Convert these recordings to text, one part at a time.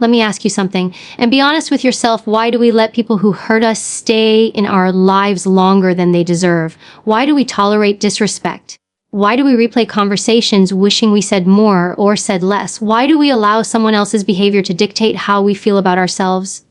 Let me ask you something, and be honest with yourself. Why do we let people who hurt us stay in our lives longer than they deserve? Why do we tolerate disrespect? Why do we replay conversations wishing we said more or said less? Why do we allow someone else's behavior to dictate how we feel about ourselves?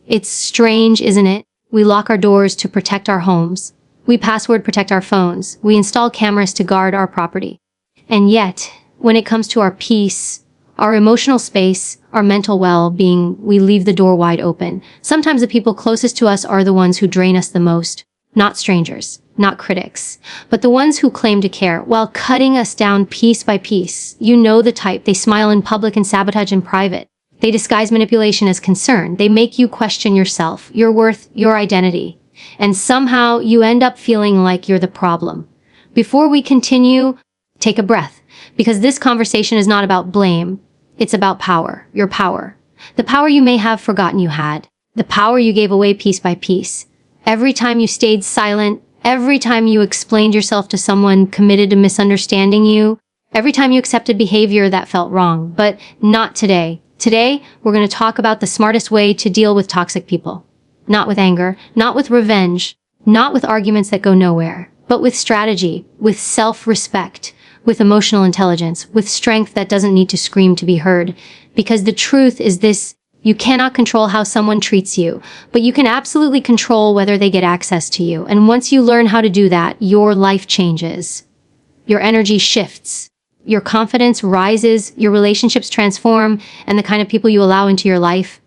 It's strange, isn't it? We lock our doors to protect our homes. We password protect our phones. We install cameras to guard our property. And yet, when it comes to our peace, our emotional space, our mental well-being, we leave the door wide open. Sometimes the people closest to us are the ones who drain us the most. Not strangers, not critics, but the ones who claim to care while cutting us down piece by piece. You know the type. They smile in public and sabotage in private. They disguise manipulation as concern. They make you question yourself, your worth, your identity. And somehow you end up feeling like you're the problem. Before we continue, take a breath, because this conversation is not about blame. It's about power, your power. The power you may have forgotten you had. The power you gave away piece by piece. Every time you stayed silent, every time you explained yourself to someone committed to misunderstanding you, every time you accepted behavior that felt wrong. But not today. Today, we're going to talk about the smartest way to deal with toxic people. Not with anger, not with revenge, not with arguments that go nowhere, but with strategy, with self-respect, with emotional intelligence, with strength that doesn't need to scream to be heard. Because the truth is this: you cannot control how someone treats you, but you can absolutely control whether they get access to you. And once you learn how to do that, your life changes. Your energy shifts. Your confidence rises, your relationships transform, and the kind of people you allow into your life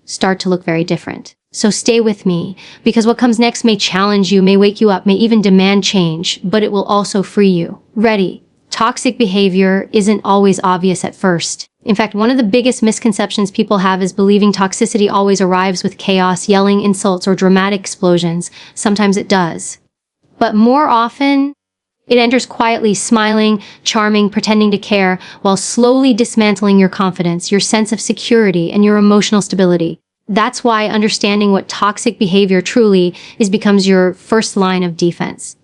start to look very different. So stay with me, because what comes next may challenge you, may wake you up, may even demand change, but it will also free you. Ready? Toxic behavior isn't always obvious at first. In fact, one of the biggest misconceptions people have is believing toxicity always arrives with chaos, yelling, insults, or dramatic explosions. Sometimes it does. But more often, it enters quietly, smiling, charming, pretending to care, while slowly dismantling your confidence, your sense of security, and your emotional stability. That's why understanding what toxic behavior truly is becomes your first line of defense.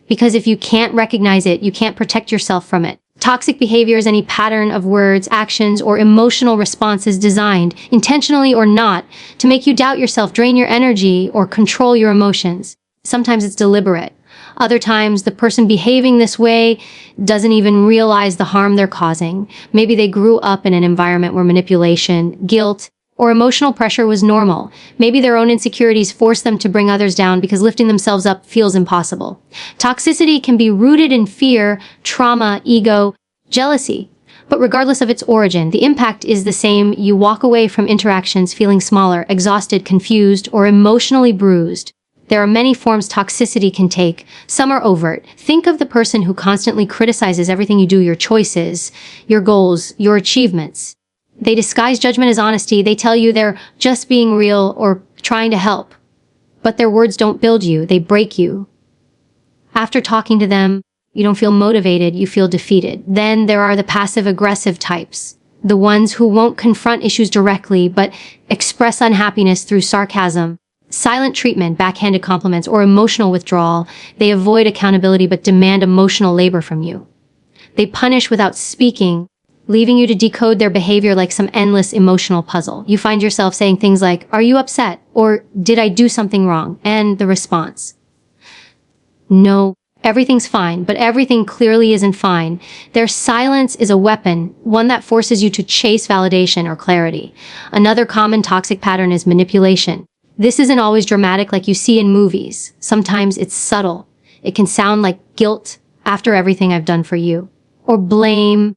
Because if you can't recognize it, you can't protect yourself from it. Toxic behavior is any pattern of words, actions, or emotional responses designed, intentionally or not, to make you doubt yourself, drain your energy, or control your emotions. Sometimes it's deliberate. Other times, the person behaving this way doesn't even realize the harm they're causing. Maybe they grew up in an environment where manipulation, guilt, or emotional pressure was normal. Maybe their own insecurities force them to bring others down because lifting themselves up feels impossible. Toxicity can be rooted in fear, trauma, ego, jealousy. But regardless of its origin, the impact is the same. You walk away from interactions feeling smaller, exhausted, confused, or emotionally bruised. There are many forms toxicity can take. Some are overt. Think of the person who constantly criticizes everything you do, your choices, your goals, your achievements. They disguise judgment as honesty. They tell you they're just being real or trying to help. But their words don't build you, they break you. After talking to them, you don't feel motivated, you feel defeated. Then there are the passive-aggressive types. The ones who won't confront issues directly, but express unhappiness through sarcasm, silent treatment, backhanded compliments, or emotional withdrawal. They avoid accountability but demand emotional labor from you. They punish without speaking, leaving you to decode their behavior like some endless emotional puzzle. You find yourself saying things like, "Are you upset?" or "Did I do something wrong?" And the response: "No, everything's fine," but everything clearly isn't fine. Their silence is a weapon, one that forces you to chase validation or clarity. Another common toxic pattern is manipulation. This isn't always dramatic like you see in movies. Sometimes it's subtle. It can sound like guilt, "After everything I've done for you," or blame,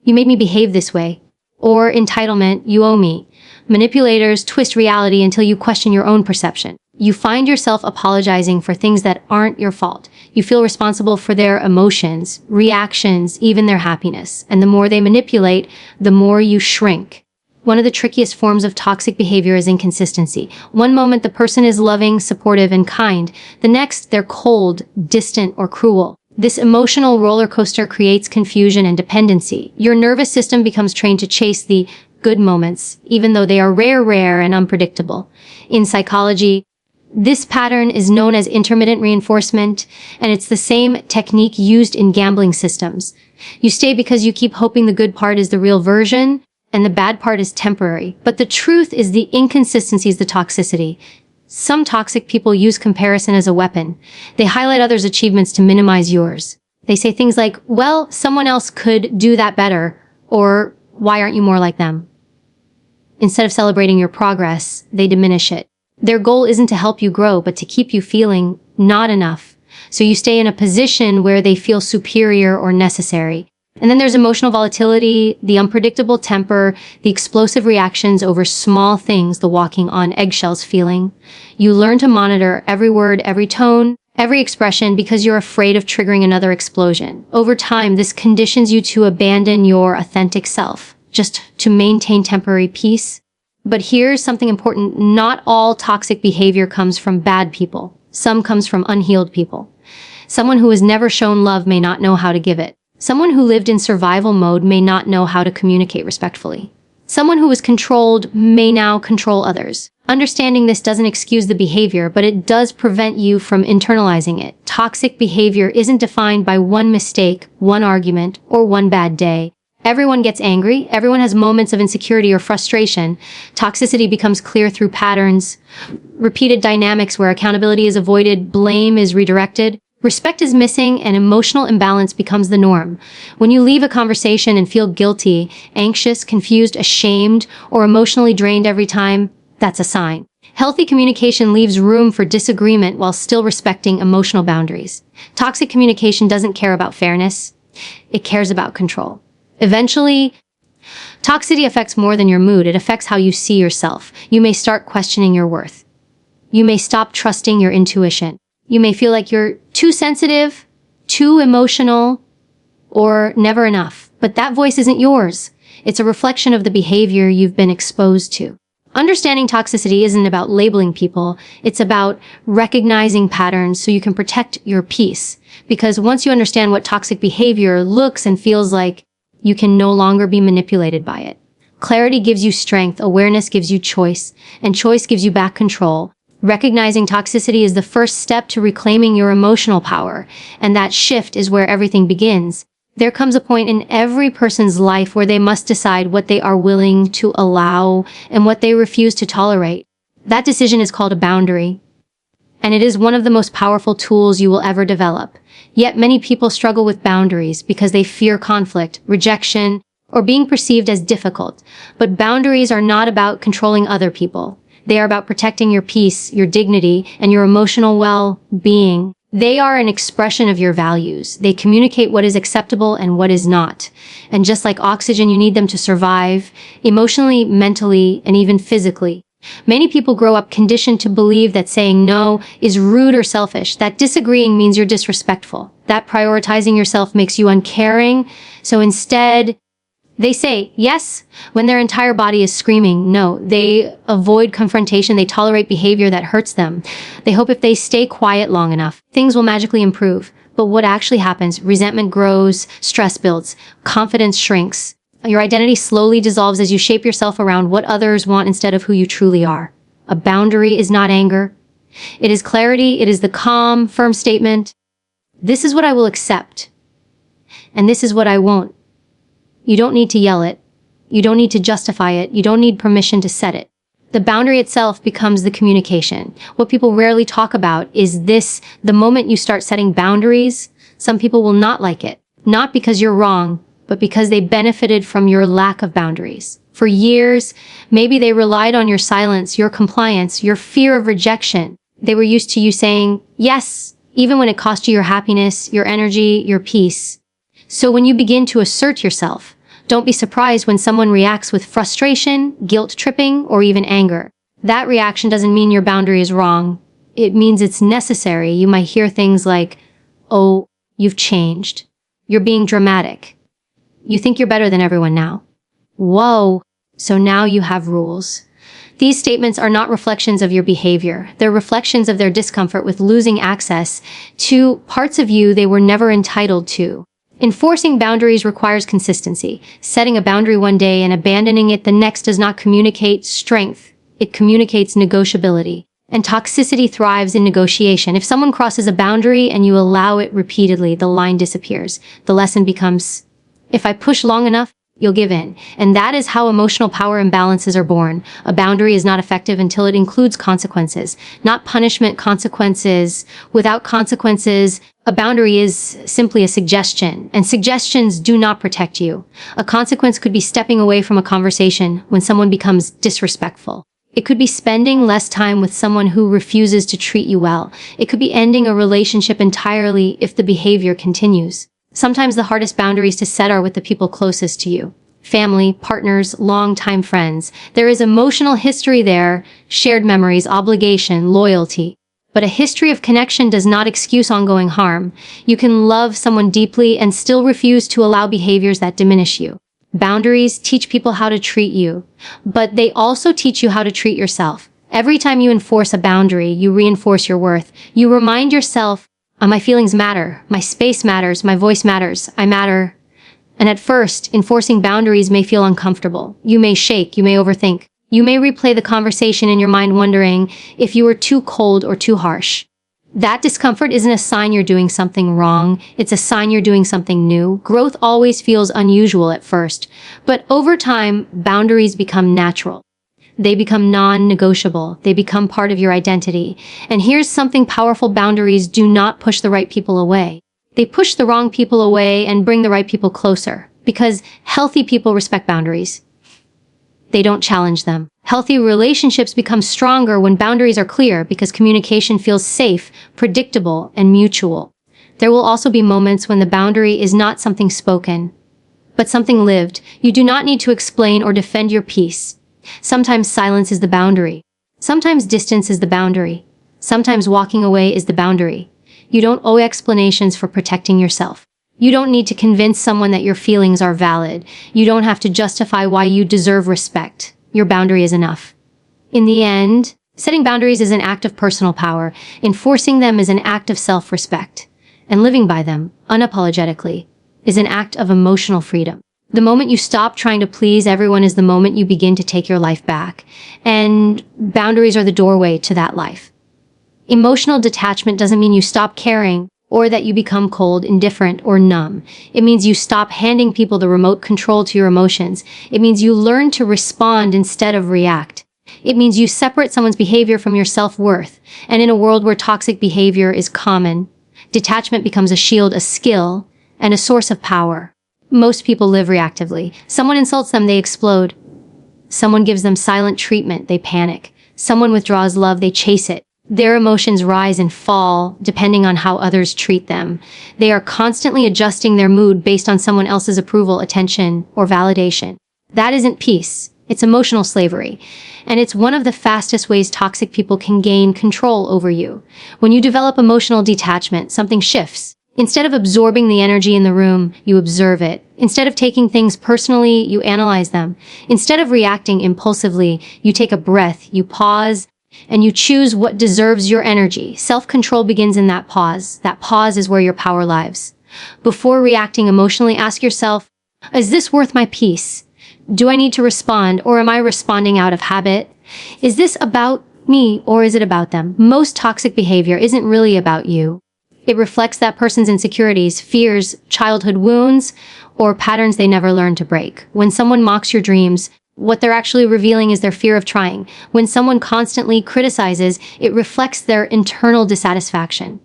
"You made me behave this way," or entitlement, "You owe me." Manipulators twist reality until you question your own perception. You find yourself apologizing for things that aren't your fault. You feel responsible for their emotions, reactions, even their happiness. And the more they manipulate, the more you shrink. One of the trickiest forms of toxic behavior is inconsistency. One moment the person is loving, supportive, and kind. The next, they're cold, distant, or cruel. This emotional roller coaster creates confusion and dependency. Your nervous system becomes trained to chase the good moments, even though they are rare, and unpredictable. In psychology, this pattern is known as intermittent reinforcement, and it's the same technique used in gambling systems. You stay because you keep hoping the good part is the real version, and the bad part is temporary. But the truth is the inconsistency is the toxicity. Some toxic people use comparison as a weapon. They highlight others' achievements to minimize yours. They say things like, well, someone else could do that better, or why aren't you more like them? Instead of celebrating your progress, they diminish it. Their goal isn't to help you grow, but to keep you feeling not enough. So you stay in a position where they feel superior or necessary. And then there's emotional volatility, the unpredictable temper, the explosive reactions over small things, the walking on eggshells feeling. You learn to monitor every word, every tone, every expression because you're afraid of triggering another explosion. Over time, this conditions you to abandon your authentic self, just to maintain temporary peace. But here's something important. Not all toxic behavior comes from bad people. Some comes from unhealed people. Someone who has never shown love may not know how to give it. Someone who lived in survival mode may not know how to communicate respectfully. Someone who was controlled may now control others. Understanding this doesn't excuse the behavior, but it does prevent you from internalizing it. Toxic behavior isn't defined by one mistake, one argument, or one bad day. Everyone gets angry. Everyone has moments of insecurity or frustration. Toxicity becomes clear through patterns, repeated dynamics where accountability is avoided, blame is redirected, respect is missing, and emotional imbalance becomes the norm. When you leave a conversation and feel guilty, anxious, confused, ashamed, or emotionally drained every time, that's a sign. Healthy communication leaves room for disagreement while still respecting emotional boundaries. Toxic communication doesn't care about fairness. It cares about control. Eventually, toxicity affects more than your mood. It affects how you see yourself. You may start questioning your worth. You may stop trusting your intuition. You may feel like you're too sensitive, too emotional, or never enough. But that voice isn't yours. It's a reflection of the behavior you've been exposed to. Understanding toxicity isn't about labeling people. It's about recognizing patterns so you can protect your peace. Because once you understand what toxic behavior looks and feels like, you can no longer be manipulated by it. Clarity gives you strength, awareness gives you choice, and choice gives you back control. Recognizing toxicity is the first step to reclaiming your emotional power, and that shift is where everything begins. There comes a point in every person's life where they must decide what they are willing to allow and what they refuse to tolerate. That decision is called a boundary, and it is one of the most powerful tools you will ever develop. Yet many people struggle with boundaries because they fear conflict, rejection, or being perceived as difficult. But boundaries are not about controlling other people. They are about protecting your peace, your dignity, and your emotional well-being. They are an expression of your values. They communicate what is acceptable and what is not. And just like oxygen, you need them to survive, emotionally, mentally, and even physically. Many people grow up conditioned to believe that saying no is rude or selfish, that disagreeing means you're disrespectful, that prioritizing yourself makes you uncaring. So instead, they say yes when their entire body is screaming no. They avoid confrontation. They tolerate behavior that hurts them. They hope if they stay quiet long enough, things will magically improve. But what actually happens? Resentment grows, stress builds, confidence shrinks. Your identity slowly dissolves as you shape yourself around what others want instead of who you truly are. A boundary is not anger. It is clarity. It is the calm, firm statement. This is what I will accept. And this is what I won't. You don't need to yell it. You don't need to justify it. You don't need permission to set it. The boundary itself becomes the communication. What people rarely talk about is this: the moment you start setting boundaries, some people will not like it. Not because you're wrong, but because they benefited from your lack of boundaries. For years, maybe they relied on your silence, your compliance, your fear of rejection. They were used to you saying yes, even when it cost you your happiness, your energy, your peace. So when you begin to assert yourself, don't be surprised when someone reacts with frustration, guilt tripping, or even anger. That reaction doesn't mean your boundary is wrong. It means it's necessary. You might hear things like, "Oh, you've changed. You're being dramatic. You think you're better than everyone now. Whoa, so now you have rules." These statements are not reflections of your behavior. They're reflections of their discomfort with losing access to parts of you they were never entitled to. Enforcing boundaries requires consistency. Setting a boundary one day and abandoning it the next does not communicate strength. It communicates negotiability. And toxicity thrives in negotiation. If someone crosses a boundary and you allow it repeatedly, the line disappears. The lesson becomes, if I push long enough, you'll give in. And that is how emotional power imbalances are born. A boundary is not effective until it includes consequences, not punishment. Consequences. Without consequences, a boundary is simply a suggestion, and suggestions do not protect you. A consequence could be stepping away from a conversation when someone becomes disrespectful. It could be spending less time with someone who refuses to treat you well. It could be ending a relationship entirely if the behavior continues. Sometimes the hardest boundaries to set are with the people closest to you. Family, partners, longtime friends. There is emotional history there, shared memories, obligation, loyalty. But a history of connection does not excuse ongoing harm. You can love someone deeply and still refuse to allow behaviors that diminish you. Boundaries teach people how to treat you, but they also teach you how to treat yourself. Every time you enforce a boundary, you reinforce your worth. You remind yourself, my feelings matter, my space matters, my voice matters, I matter. And at first, enforcing boundaries may feel uncomfortable. You may shake, you may overthink. You may replay the conversation in your mind wondering if you were too cold or too harsh. That discomfort isn't a sign you're doing something wrong. It's a sign you're doing something new. Growth always feels unusual at first, but over time, boundaries become natural. They become non-negotiable. They become part of your identity. And here's something powerful: boundaries do not push the right people away. They push the wrong people away and bring the right people closer. Because healthy people respect boundaries. They don't challenge them. Healthy relationships become stronger when boundaries are clear because communication feels safe, predictable, and mutual. There will also be moments when the boundary is not something spoken, but something lived. You do not need to explain or defend your peace. Sometimes silence is the boundary. Sometimes distance is the boundary. Sometimes walking away is the boundary. You don't owe explanations for protecting yourself. You don't need to convince someone that your feelings are valid. You don't have to justify why you deserve respect. Your boundary is enough. In the end, setting boundaries is an act of personal power. Enforcing them is an act of self-respect. And living by them, unapologetically, is an act of emotional freedom. The moment you stop trying to please everyone is the moment you begin to take your life back. And boundaries are the doorway to that life. Emotional detachment doesn't mean you stop caring, or that you become cold, indifferent, or numb. It means you stop handing people the remote control to your emotions. It means you learn to respond instead of react. It means you separate someone's behavior from your self-worth. And in a world where toxic behavior is common, detachment becomes a shield, a skill, and a source of power. Most people live reactively. Someone insults them, they explode. Someone gives them silent treatment, they panic. Someone withdraws love, they chase it. Their emotions rise and fall depending on how others treat them. They are constantly adjusting their mood based on someone else's approval, attention, or validation. That isn't peace. It's emotional slavery. And it's one of the fastest ways toxic people can gain control over you. When you develop emotional detachment, something shifts. Instead of absorbing the energy in the room, you observe it. Instead of taking things personally, you analyze them. Instead of reacting impulsively, you take a breath, you pause, and you choose what deserves your energy. Self-control begins in that pause. That pause is where your power lies. Before reacting emotionally, ask yourself, is this worth my peace? Do I need to respond, or am I responding out of habit? Is this about me, or is it about them? Most toxic behavior isn't really about you. It reflects that person's insecurities, fears, childhood wounds, or patterns they never learned to break. When someone mocks your dreams, what they're actually revealing is their fear of trying. When someone constantly criticizes, it reflects their internal dissatisfaction.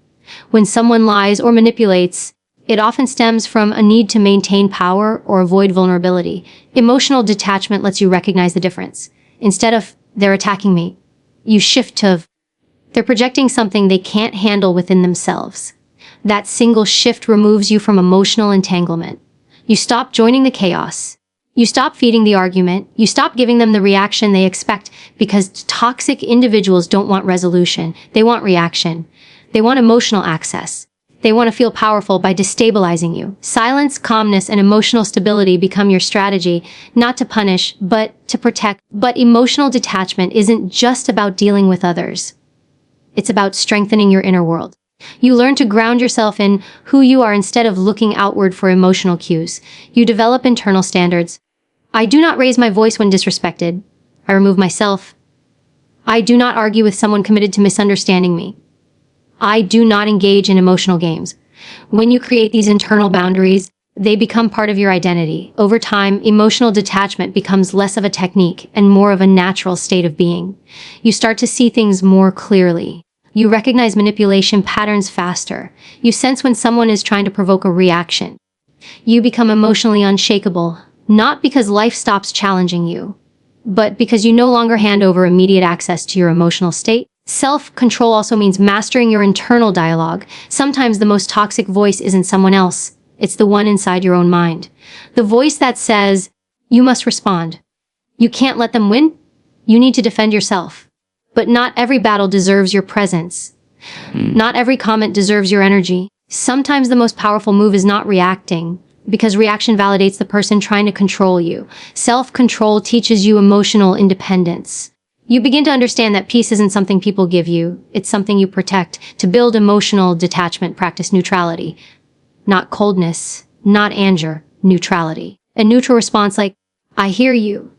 When someone lies or manipulates, it often stems from a need to maintain power or avoid vulnerability. Emotional detachment lets you recognize the difference. Instead of, they're attacking me, you shift to, they're projecting something they can't handle within themselves. That single shift removes you from emotional entanglement. You stop joining the chaos. You stop feeding the argument. You stop giving them the reaction they expect, because toxic individuals don't want resolution. They want reaction. They want emotional access. They want to feel powerful by destabilizing you. Silence, calmness, and emotional stability become your strategy, not to punish, but to protect. But emotional detachment isn't just about dealing with others. It's about strengthening your inner world. You learn to ground yourself in who you are instead of looking outward for emotional cues. You develop internal standards. I do not raise my voice when disrespected. I remove myself. I do not argue with someone committed to misunderstanding me. I do not engage in emotional games. When you create these internal boundaries, They become part of your identity. Over time, emotional detachment becomes less of a technique and more of a natural state of being. You start to see things more clearly. You recognize manipulation patterns faster. You sense when someone is trying to provoke a reaction. You become emotionally unshakable, not because life stops challenging you, but because you no longer hand over immediate access to your emotional state. Self-control also means mastering your internal dialogue. Sometimes the most toxic voice isn't someone else. It's the one inside your own mind. The voice that says, you must respond. You can't let them win. You need to defend yourself. But not every battle deserves your presence. Not every comment deserves your energy. Sometimes the most powerful move is not reacting, because reaction validates the person trying to control you. Self-control teaches you emotional independence. You begin to understand that peace isn't something people give you. It's something you protect. To build emotional detachment, practice neutrality. Not coldness, not anger, neutrality. A neutral response like, I hear you.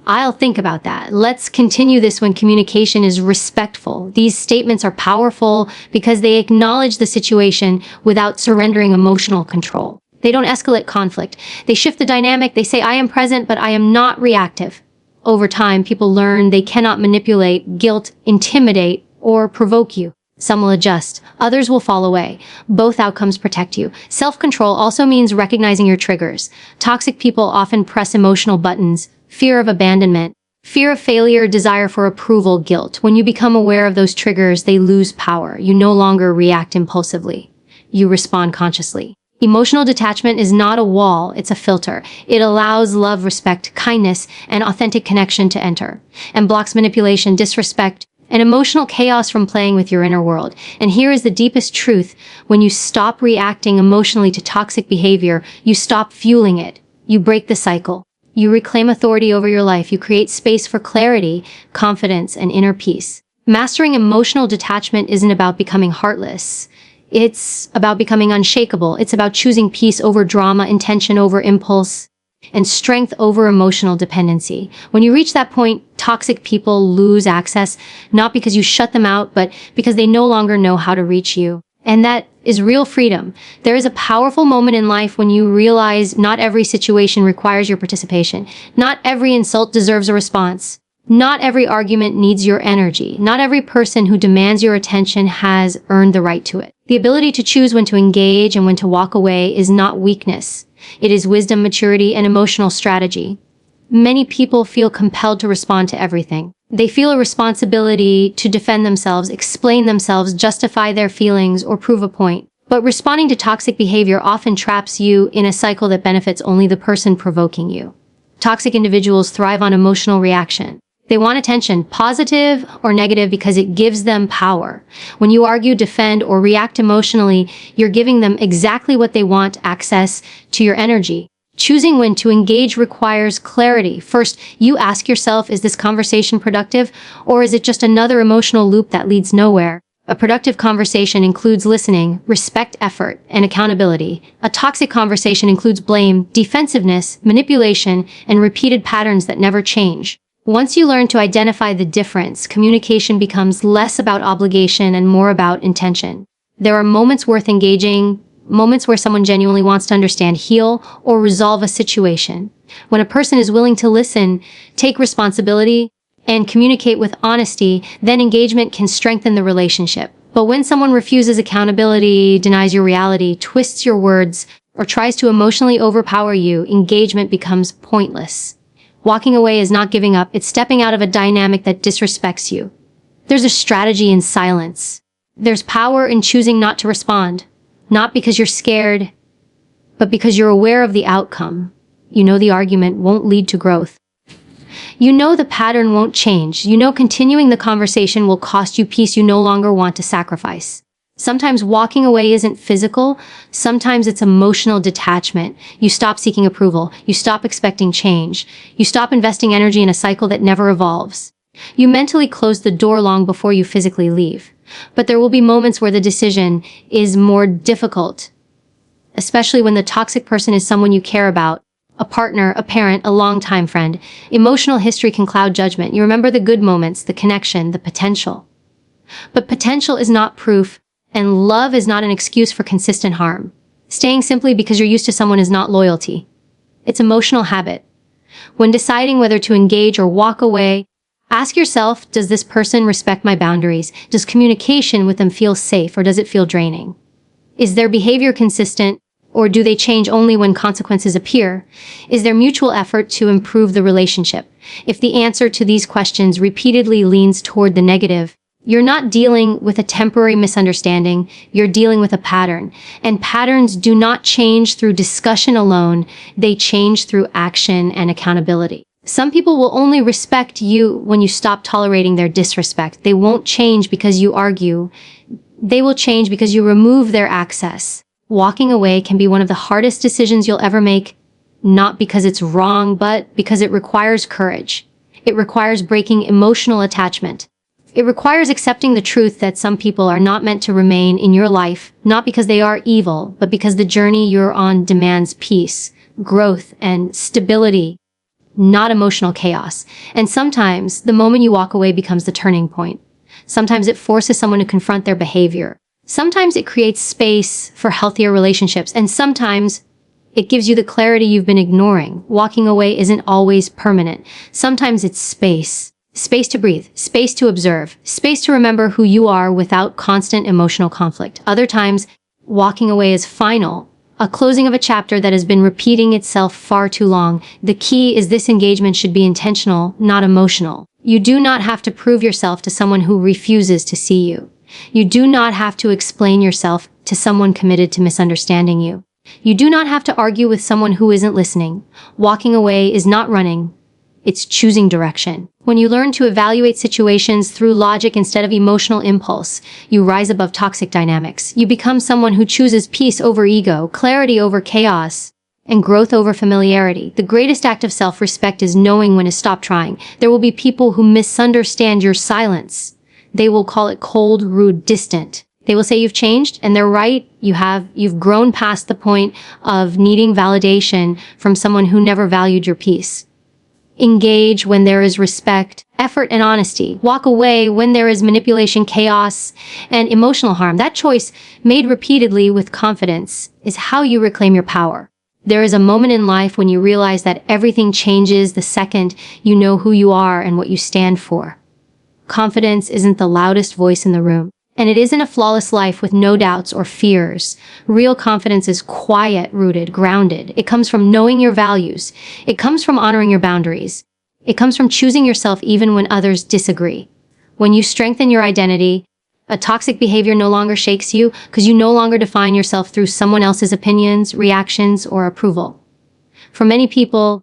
I'll think about that. Let's continue this when communication is respectful. These statements are powerful because they acknowledge the situation without surrendering emotional control. They don't escalate conflict. They shift the dynamic. They say, I am present, but I am not reactive. Over time, people learn they cannot manipulate, guilt, intimidate, or provoke you. Some will adjust. Others will fall away. Both outcomes protect you. Self-control also means recognizing your triggers. Toxic people often press emotional buttons. Fear of abandonment, fear of failure, desire for approval, guilt. When you become aware of those triggers, they lose power. You no longer react impulsively. You respond consciously. Emotional detachment is not a wall, it's a filter. It allows love, respect, kindness, and authentic connection to enter, and blocks manipulation, disrespect, and emotional chaos from playing with your inner world. And here is the deepest truth. When you stop reacting emotionally to toxic behavior, you stop fueling it. You break the cycle. You reclaim authority over your life. You create space for clarity, confidence, and inner peace. Mastering emotional detachment isn't about becoming heartless. It's about becoming unshakable. It's about choosing peace over drama, intention over impulse, and strength over emotional dependency. When you reach that point, toxic people lose access, not because you shut them out, but because they no longer know how to reach you. And that is real freedom. There is a powerful moment in life when you realize not every situation requires your participation. Not every insult deserves a response. Not every argument needs your energy. Not every person who demands your attention has earned the right to it. The ability to choose when to engage and when to walk away is not weakness. It is wisdom, maturity, and emotional strategy. Many people feel compelled to respond to everything. They feel a responsibility to defend themselves, explain themselves, justify their feelings, or prove a point. But responding to toxic behavior often traps you in a cycle that benefits only the person provoking you. Toxic individuals thrive on emotional reaction. They want attention, positive or negative, because it gives them power. When you argue, defend, or react emotionally, you're giving them exactly what they want: access to your energy. Choosing when to engage requires clarity. First, you ask yourself, is this conversation productive, or is it just another emotional loop that leads nowhere? A productive conversation includes listening, respect, effort, and accountability. A toxic conversation includes blame, defensiveness, manipulation, and repeated patterns that never change. Once you learn to identify the difference, communication becomes less about obligation and more about intention. There are moments worth engaging, moments where someone genuinely wants to understand, heal, or resolve a situation. When a person is willing to listen, take responsibility, and communicate with honesty, then engagement can strengthen the relationship. But when someone refuses accountability, denies your reality, twists your words, or tries to emotionally overpower you, engagement becomes pointless. Walking away is not giving up, it's stepping out of a dynamic that disrespects you. There's a strategy in silence. There's power in choosing not to respond. Not because you're scared, but because you're aware of the outcome. You know the argument won't lead to growth. You know the pattern won't change. You know continuing the conversation will cost you peace you no longer want to sacrifice. Sometimes walking away isn't physical. Sometimes it's emotional detachment. You stop seeking approval. You stop expecting change. You stop investing energy in a cycle that never evolves. You mentally close the door long before you physically leave. But there will be moments where the decision is more difficult, especially when the toxic person is someone you care about. A partner, a parent, a longtime friend. Emotional history can cloud judgment. You remember the good moments, the connection, the potential. But potential is not proof, and love is not an excuse for consistent harm. Staying simply because you're used to someone is not loyalty. It's emotional habit. When deciding whether to engage or walk away, ask yourself, does this person respect my boundaries? Does communication with them feel safe, or does it feel draining? Is their behavior consistent, or do they change only when consequences appear? Is there mutual effort to improve the relationship? If the answer to these questions repeatedly leans toward the negative, you're not dealing with a temporary misunderstanding, you're dealing with a pattern. And patterns do not change through discussion alone, they change through action and accountability. Some people will only respect you when you stop tolerating their disrespect. They won't change because you argue. They will change because you remove their access. Walking away can be one of the hardest decisions you'll ever make, not because it's wrong, but because it requires courage. It requires breaking emotional attachment. It requires accepting the truth that some people are not meant to remain in your life, not because they are evil, but because the journey you're on demands peace, growth, and stability, not emotional chaos. And sometimes the moment you walk away becomes the turning point. Sometimes it forces someone to confront their behavior. Sometimes it creates space for healthier relationships, and sometimes it gives you the clarity you've been ignoring. Walking away isn't always permanent. Sometimes it's space. Space to breathe, space to observe, space to remember who you are without constant emotional conflict. Other times, walking away is final, a closing of a chapter that has been repeating itself far too long. The key is this engagement should be intentional, not emotional. You do not have to prove yourself to someone who refuses to see you. You do not have to explain yourself to someone committed to misunderstanding you. You do not have to argue with someone who isn't listening. Walking away is not running. It's choosing direction. When you learn to evaluate situations through logic instead of emotional impulse, you rise above toxic dynamics. You become someone who chooses peace over ego, clarity over chaos, and growth over familiarity. The greatest act of self-respect is knowing when to stop trying. There will be people who misunderstand your silence. They will call it cold, rude, distant. They will say you've changed, and they're right. You've grown past the point of needing validation from someone who never valued your peace. Engage when there is respect, effort, and honesty. Walk away when there is manipulation, chaos, and emotional harm. That choice, made repeatedly with confidence, is how you reclaim your power. There is a moment in life when you realize that everything changes the second you know who you are and what you stand for. Confidence isn't the loudest voice in the room, and it isn't a flawless life with no doubts or fears. Real confidence is quiet, rooted, grounded. It comes from knowing your values. It comes from honoring your boundaries. It comes from choosing yourself even when others disagree. When you strengthen your identity, a toxic behavior no longer shakes you because you no longer define yourself through someone else's opinions, reactions, or approval. For many people,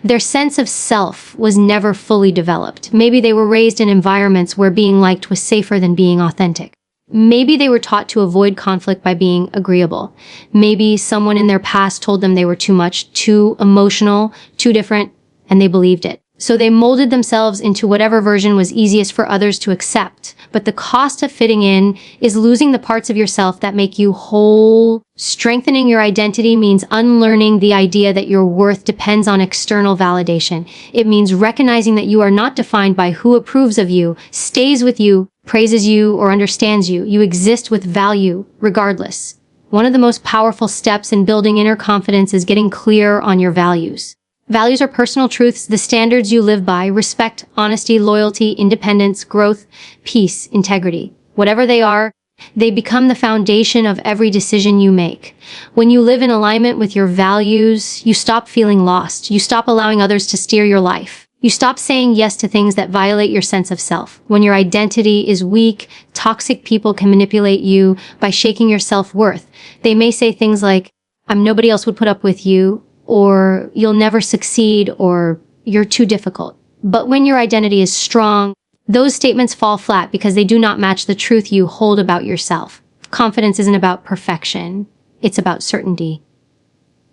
their sense of self was never fully developed. Maybe they were raised in environments where being liked was safer than being authentic. Maybe they were taught to avoid conflict by being agreeable. Maybe someone in their past told them they were too much, too emotional, too different, and they believed it. So they molded themselves into whatever version was easiest for others to accept. But the cost of fitting in is losing the parts of yourself that make you whole. Strengthening your identity means unlearning the idea that your worth depends on external validation. It means recognizing that you are not defined by who approves of you, stays with you, praises you, or understands you. You exist with value, regardless. One of the most powerful steps in building inner confidence is getting clear on your values. Values are personal truths, the standards you live by: respect, honesty, loyalty, independence, growth, peace, integrity. Whatever they are, they become the foundation of every decision you make. When you live in alignment with your values, you stop feeling lost. You stop allowing others to steer your life. You stop saying yes to things that violate your sense of self. When your identity is weak, toxic people can manipulate you by shaking your self-worth. They may say things like, nobody else would put up with you, or you'll never succeed, or you're too difficult. But when your identity is strong, those statements fall flat because they do not match the truth you hold about yourself. Confidence isn't about perfection. It's about certainty.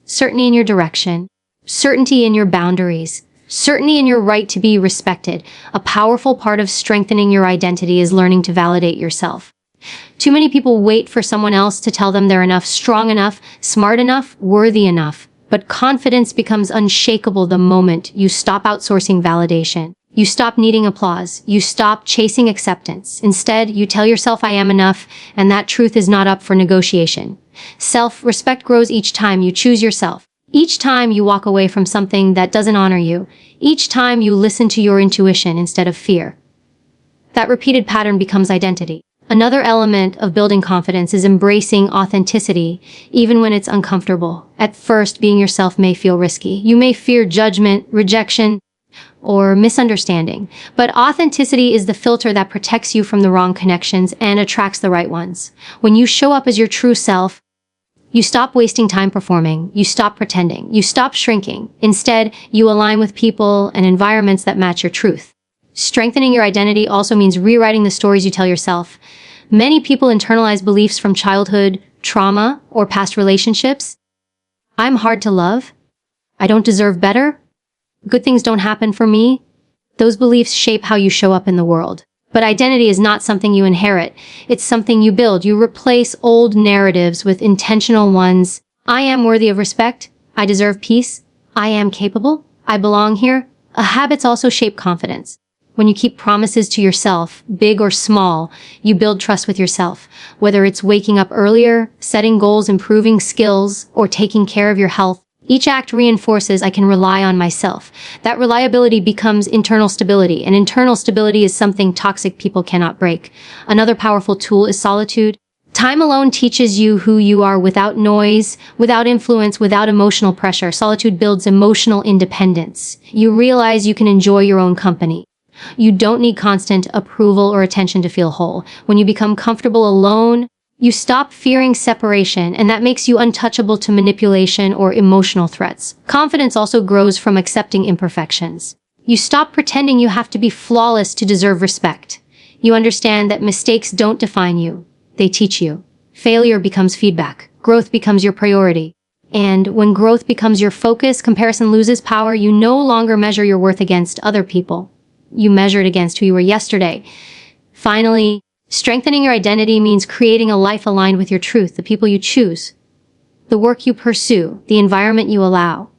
Certainty in your direction, certainty in your boundaries, certainty in your right to be respected. A powerful part of strengthening your identity is learning to validate yourself. Too many people wait for someone else to tell them they're enough, strong enough, smart enough, worthy enough. But confidence becomes unshakable the moment you stop outsourcing validation. You stop needing applause. You stop chasing acceptance. Instead, you tell yourself, I am enough, and that truth is not up for negotiation. Self-respect grows each time you choose yourself. Each time you walk away from something that doesn't honor you. Each time you listen to your intuition instead of fear. That repeated pattern becomes identity. Another element of building confidence is embracing authenticity, even when it's uncomfortable. At first, being yourself may feel risky. You may fear judgment, rejection, or misunderstanding. But authenticity is the filter that protects you from the wrong connections and attracts the right ones. When you show up as your true self, you stop wasting time performing, you stop pretending, you stop shrinking. Instead, you align with people and environments that match your truth. Strengthening your identity also means rewriting the stories you tell yourself. Many people internalize beliefs from childhood, trauma, or past relationships. I'm hard to love. I don't deserve better. Good things don't happen for me. Those beliefs shape how you show up in the world. But identity is not something you inherit. It's something you build. You replace old narratives with intentional ones. I am worthy of respect. I deserve peace. I am capable. I belong here. Habits also shape confidence. When you keep promises to yourself, big or small, you build trust with yourself. Whether it's waking up earlier, setting goals, improving skills, or taking care of your health, each act reinforces I can rely on myself. That reliability becomes internal stability, and internal stability is something toxic people cannot break. Another powerful tool is solitude. Time alone teaches you who you are without noise, without influence, without emotional pressure. Solitude builds emotional independence. You realize you can enjoy your own company. You don't need constant approval or attention to feel whole. When you become comfortable alone, you stop fearing separation, and that makes you untouchable to manipulation or emotional threats. Confidence also grows from accepting imperfections. You stop pretending you have to be flawless to deserve respect. You understand that mistakes don't define you. They teach you. Failure becomes feedback. Growth becomes your priority. And when growth becomes your focus, comparison loses power. You no longer measure your worth against other people. You measure it against who you were yesterday. Finally, strengthening your identity means creating a life aligned with your truth, the people you choose, the work you pursue, the environment you allow,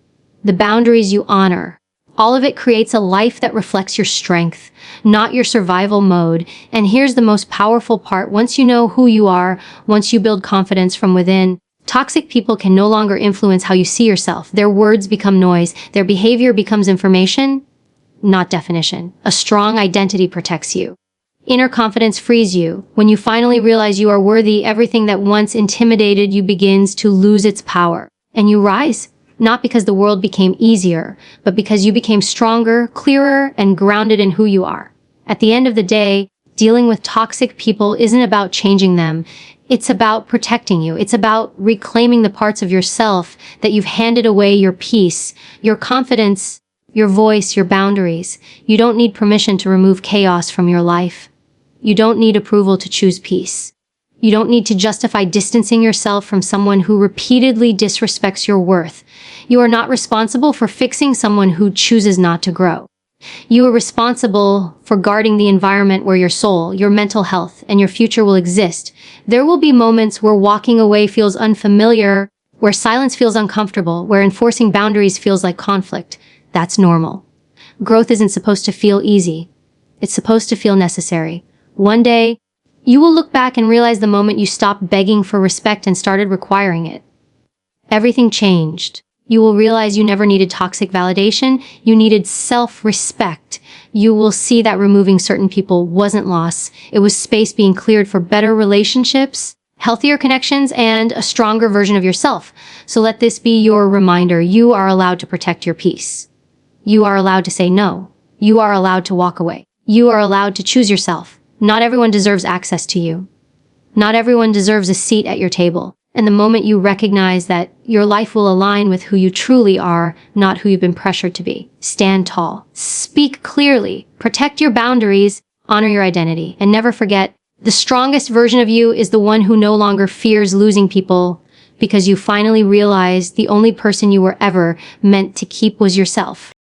the boundaries you honor. All of it creates a life that reflects your strength, not your survival mode. And here's the most powerful part. Once you know who you are, once you build confidence from within, toxic people can no longer influence how you see yourself. Their words become noise. Their behavior becomes information, not definition. A strong identity protects you. Inner confidence frees you. When you finally realize you are worthy, everything that once intimidated you begins to lose its power. And you rise, not because the world became easier, but because you became stronger, clearer, and grounded in who you are. At the end of the day, dealing with toxic people isn't about changing them. It's about protecting you. It's about reclaiming the parts of yourself that you've handed away, your peace, your confidence, your voice, your boundaries. You don't need permission to remove chaos from your life. You don't need approval to choose peace. You don't need to justify distancing yourself from someone who repeatedly disrespects your worth. You are not responsible for fixing someone who chooses not to grow. You are responsible for guarding the environment where your soul, your mental health, and your future will exist. There will be moments where walking away feels unfamiliar, where silence feels uncomfortable, where enforcing boundaries feels like conflict. That's normal. Growth isn't supposed to feel easy. It's supposed to feel necessary. One day, you will look back and realize the moment you stopped begging for respect and started requiring it. Everything changed. You will realize you never needed toxic validation. You needed self-respect. You will see that removing certain people wasn't loss. It was space being cleared for better relationships, healthier connections, and a stronger version of yourself. So let this be your reminder. You are allowed to protect your peace. You are allowed to say no. You are allowed to walk away. You are allowed to choose yourself. Not everyone deserves access to you. Not everyone deserves a seat at your table. And the moment you recognize that your life will align with who you truly are, not who you've been pressured to be, stand tall, speak clearly, protect your boundaries, honor your identity, and never forget, the strongest version of you is the one who no longer fears losing people because you finally realized the only person you were ever meant to keep was yourself.